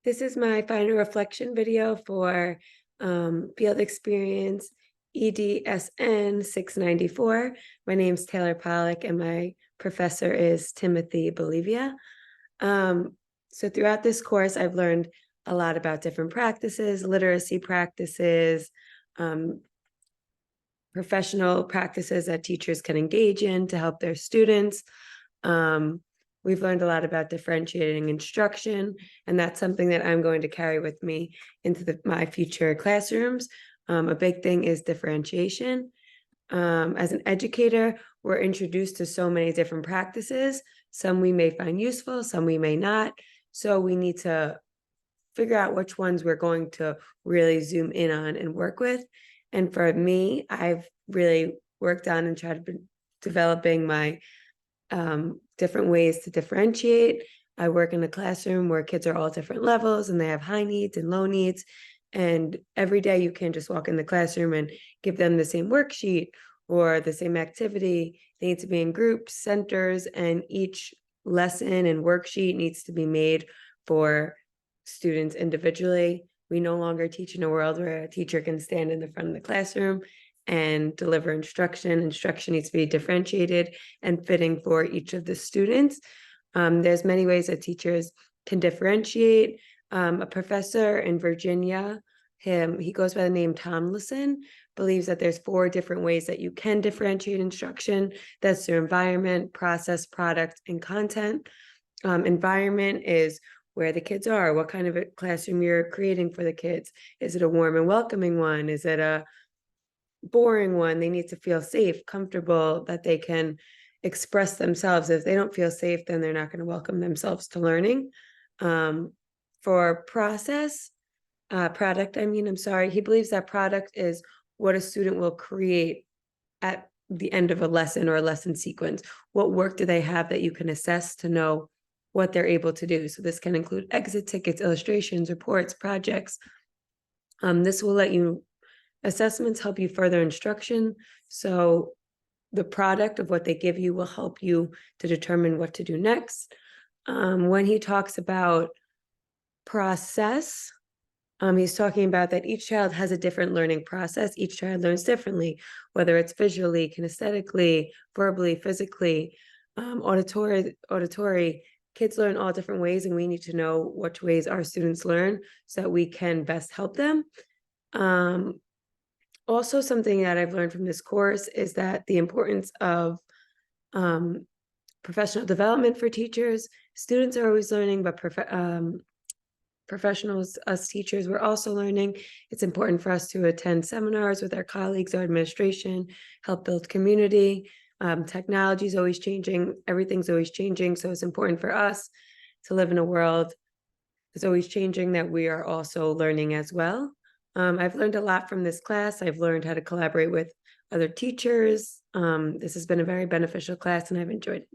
This is my final reflection video for Field Experience EDSN 694. My name's Taylor Pollock and my professor is Timothy Bolivia. So throughout this course, I've learned a lot about different practices, literacy practices, um, professional practices that teachers can engage in to help their students. Um, we've learned a lot about differentiating instruction, and that's something that I'm going to carry with me into my future classrooms. A big thing is differentiation. As an educator, we're introduced to so many different practices. Some we may find useful, some we may not. So we need to figure out which ones we're going to really zoom in on and work with. And for me, I've really worked on and tried to developing my different ways to differentiate. I work in a classroom where kids are all different levels and they have high needs and low needs. And every day you can't just walk in the classroom and give them the same worksheet or the same activity. They need to be in groups, centers, and each lesson and worksheet needs to be made for students individually. We no longer teach in a world where a teacher can stand in the front of the classroom and deliver instruction. Instruction needs to be differentiated and fitting for each of the students. There's many ways that teachers can differentiate. A professor in Virginia, he goes by the name Tomlinson, believes that there's 4 different ways that you can differentiate instruction. That's through environment, process, product, and content. Environment is where the kids are, what kind of a classroom you're creating for the kids. Is it a warm and welcoming one? Is it a boring one? They need to feel safe, comfortable, that they can express themselves. If they don't feel safe, then they're not going to welcome themselves to learning. For product, I'm sorry, he believes that product is what a student will create at the end of a lesson or a lesson sequence. What work do they have that you can assess to know what they're able to do? So this can include exit tickets, illustrations, reports, projects. This will let you assessments help you further instruction. So the product of what they give you will help you to determine what to do next. When he talks about process, he's talking about that each child has a different learning process. Each child learns differently, whether it's visually, kinesthetically, verbally, physically, auditory. Kids learn all different ways, and we need to know which ways our students learn so that we can best help them. Also, something that I've learned from this course is that the importance of professional development for teachers. Students are always learning, but professionals, us teachers, we're also learning. It's important for us to attend seminars with our colleagues, our administration, help build community. Technology is always changing. Everything's always changing. So it's important for us to live in a world that's always changing, that we are also learning as well. I've learned a lot from this class. I've learned how to collaborate with other teachers. This has been a very beneficial class and I've enjoyed it.